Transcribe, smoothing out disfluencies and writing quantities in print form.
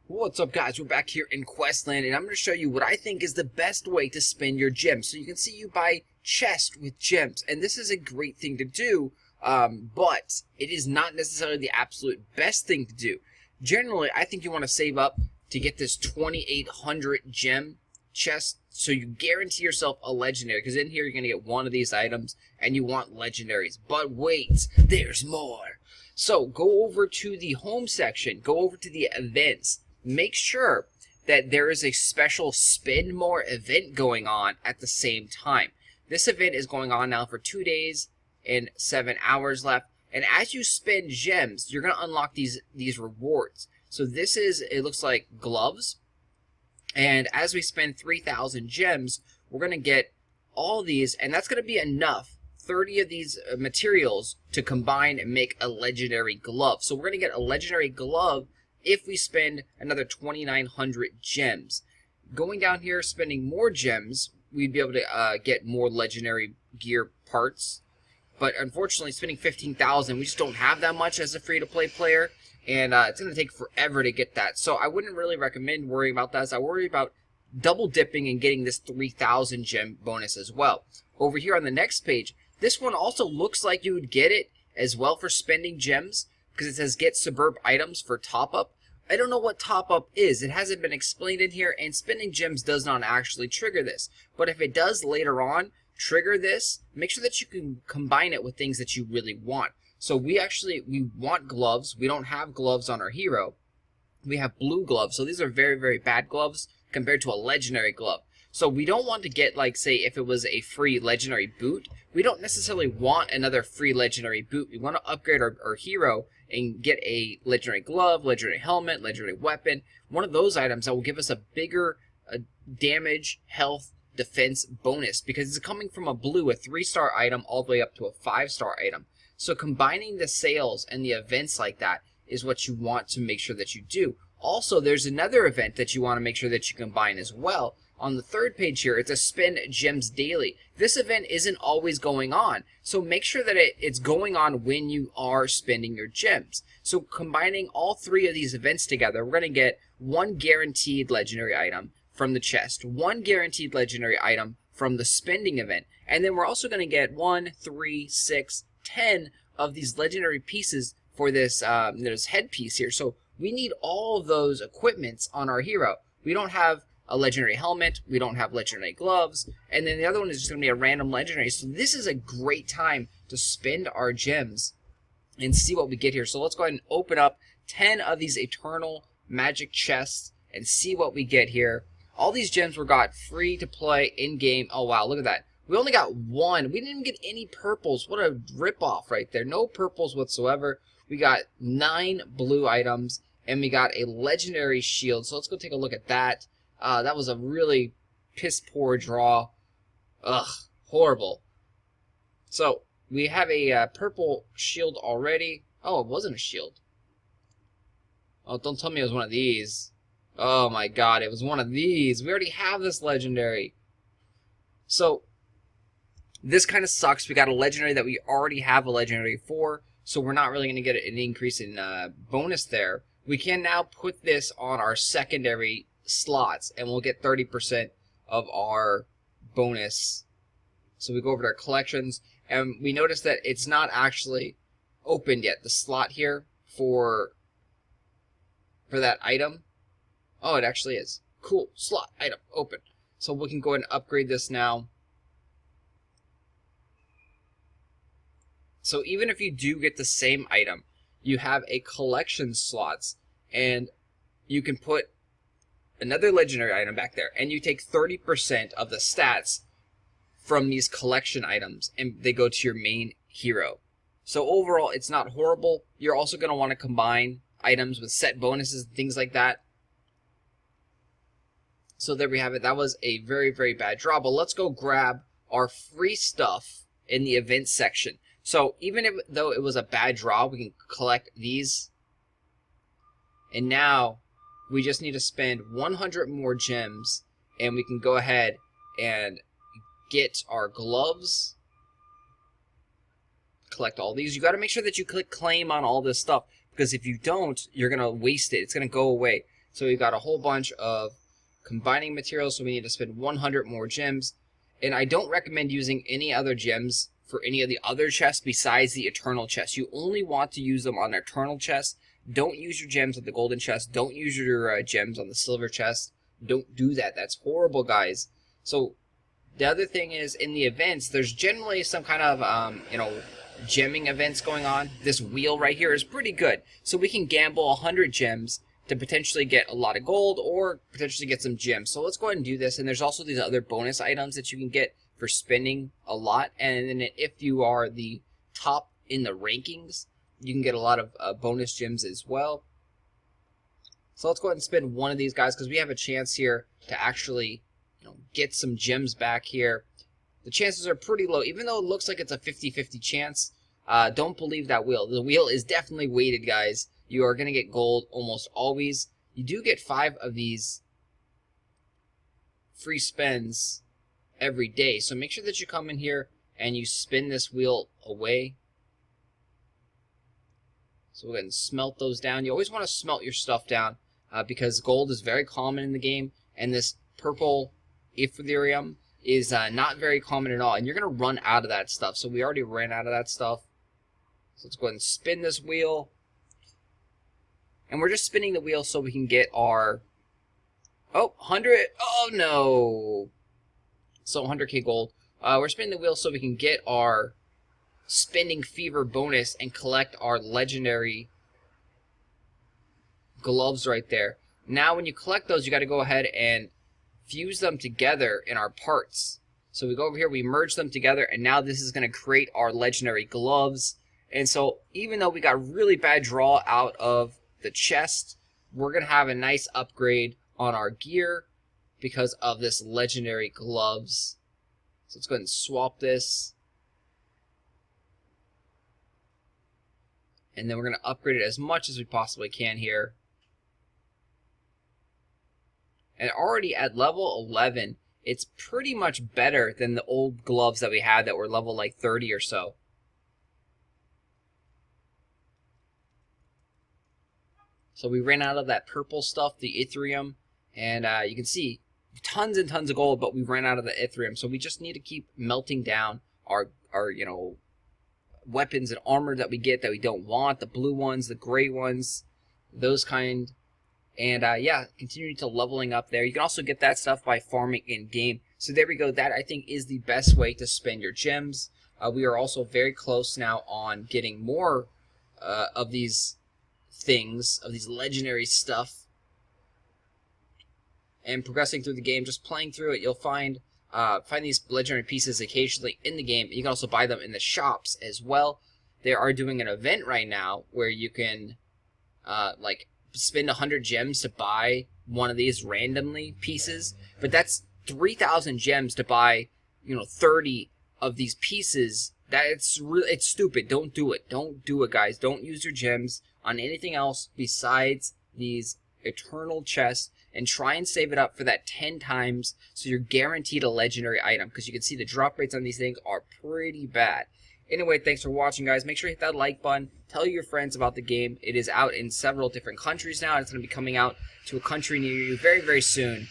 What's up, guys? We're back here in Questland, and I'm going to show you what I think is the best way to spend your gems. So you can see you buy chests with gems, and this is a great thing to do, but it is not necessarily the absolute best thing to do. Generally, I think you want to save up to get this 2,800 gem chest, so you guarantee yourself a legendary, because in here you're going to get one of these items, and you want legendaries. But wait, there's more. So go over to the home section, go over to the events. Make sure that there is a special spend more event going on at the same time. This event is going on now for 2 days and 7 hours left. And as you spend gems, you're going to unlock these rewards. So this is, it looks like gloves. And as we spend 3,000 gems, we're going to get all these, and that's going to be enough. 30 of these materials to combine and make a legendary glove. So we're going to get a legendary glove if we spend another 2,900 gems. Going down here, spending more gems, we'd be able to get more legendary gear parts. But unfortunately, spending 15,000, we just don't have that much as a free-to-play player. And it's going to take forever to get that. So I wouldn't really recommend worrying about that. I worry about double dipping and getting this 3,000 gem bonus as well. Over here on the next page, this one also looks like you would get it as well for spending gems, because it says get suburb items for top up. I don't know what top up is. It hasn't been explained in here, and spending gems does not actually trigger this. But if it does later on trigger this, make sure that you can combine it with things that you really want. So we want gloves. We don't have gloves on our hero. We have blue gloves. So these are very, very bad gloves compared to a legendary glove. So we don't want to get, like, say, if it was a free legendary boot, we don't necessarily want another free legendary boot. We want to upgrade our hero and get a legendary glove, legendary helmet, legendary weapon. One of those items that will give us a bigger damage, health, defense bonus, because it's coming from a blue, a 3-star item, all the way up to a 5-star item. So combining the sales and the events like that is what you want to make sure that you do. Also, there's another event that you want to make sure that you combine as well. On the third page here, it's a spend gems daily. This event isn't always going on, so make sure that it's going on when you are spending your gems. So combining all 3 of these events together, we're going to get 1 guaranteed legendary item from the chest, 1 guaranteed legendary item from the spending event, and then we're also going to get 1, 3, 6, 10 of these legendary pieces for this headpiece here. So we need all of those equipments on our hero. We don't have a legendary helmet, we don't have legendary gloves, and then the other one is just going to be a random legendary. So this is a great time to spend our gems and see what we get here. So let's go ahead and open up 10 of these eternal magic chests and see what we get here. All these gems were got free to play in-game. Oh wow, look at that. We only got 1. We didn't even get any purples. What a ripoff right there. No purples whatsoever. We got 9 blue items, and we got a legendary shield. So let's go take a look at that. That was a really piss-poor draw. Ugh, horrible. So, we have a purple shield already. Oh, it wasn't a shield. Oh, don't tell me it was one of these. Oh my god, it was one of these. We already have this legendary. So, this kind of sucks. We got a legendary that we already have a legendary for, so we're not really going to get an increase in bonus there. We can now put this on our secondary slots, and we'll get 30% of our bonus. So we go over to our collections, and we notice that it's not actually opened yet, the slot here for that item. Oh, it actually is. Cool. Slot item open. So we can go ahead and upgrade this now. So even if you do get the same item, you have a collection slots, and you can put another legendary item back there, and you take 30% of the stats from these collection items, and they go to your main hero. So overall, it's not horrible. You're also going to want to combine items with set bonuses and things like that. So there we have it. That was a very, very bad draw, but let's go grab our free stuff in the events section. So even though it was a bad draw, we can collect these, and now we just need to spend 100 more gems, and we can go ahead and get our gloves, collect all these. You got to make sure that you click claim on all this stuff, because if you don't, you're going to waste it. It's going to go away. So we've got a whole bunch of combining materials, so we need to spend 100 more gems. And I don't recommend using any other gems for any of the other chests besides the eternal chest. You only want to use them on eternal chests. Don't use your gems on the golden chest. Don't use your gems on the silver chest. Don't do that. That's horrible, guys. So the other thing is, in the events, there's generally some kind of, gemming events going on. This wheel right here is pretty good. So we can gamble 100 gems to potentially get a lot of gold or potentially get some gems. So let's go ahead and do this. And there's also these other bonus items that you can get for spending a lot. And then if you are the top in the rankings, you can get a lot of bonus gems as well. So let's go ahead and spend one of these guys because we have a chance here to actually get some gems back here. The chances are pretty low, even though it looks like it's a 50-50 chance. Don't believe that wheel. The wheel is definitely weighted, guys. You are going to get gold almost always. You do get 5 of these free spins every day. So make sure that you come in here and you spin this wheel away. So we'll go ahead and smelt those down. You always want to smelt your stuff down because gold is very common in the game. And this purple Ethereum is not very common at all. And you're going to run out of that stuff. So we already ran out of that stuff. So let's go ahead and spin this wheel. And we're just spinning the wheel so we can get our... 100... Oh, no. So 100k gold. We're spinning the wheel so we can get our spending fever bonus and collect our legendary gloves right there. Now, when you collect those, you got to go ahead and fuse them together in our parts. So we go over here, we merge them together, and now this is going to create our legendary gloves. And so even though we got really bad draw out of the chest, we're going to have a nice upgrade on our gear because of this legendary gloves. So let's go ahead and swap this. And then we're going to upgrade it as much as we possibly can here. And already at level 11, it's pretty much better than the old gloves that we had that were level like 30 or so. So we ran out of that purple stuff, the Ethereum, and you can see tons and tons of gold, but we ran out of the Ethereum. So we just need to keep melting down our weapons and armor that we get that we don't want, the blue ones, the gray ones, those kind. And yeah, continue to leveling up there. You can also get that stuff by farming in game. So there we go. That I think is the best way to spend your gems. We are also very close now on getting more of these things, of these legendary stuff, and progressing through the game. Just playing through it, you'll find these legendary pieces occasionally in the game. You can also buy them in the shops as well. They are doing an event right now where you can like spend 100 gems to buy one of these randomly pieces, but that's 3,000 gems to buy 30 of these pieces. It's stupid. Don't do it. Don't do it, guys. Don't use your gems on anything else besides these eternal chests, and try and save it up for that 10 times so you're guaranteed a legendary item, because you can see the drop rates on these things are pretty bad. Anyway, thanks for watching, guys. Make sure you hit that like button. Tell your friends about the game. It is out in several different countries now, and it's going to be coming out to a country near you very, very soon.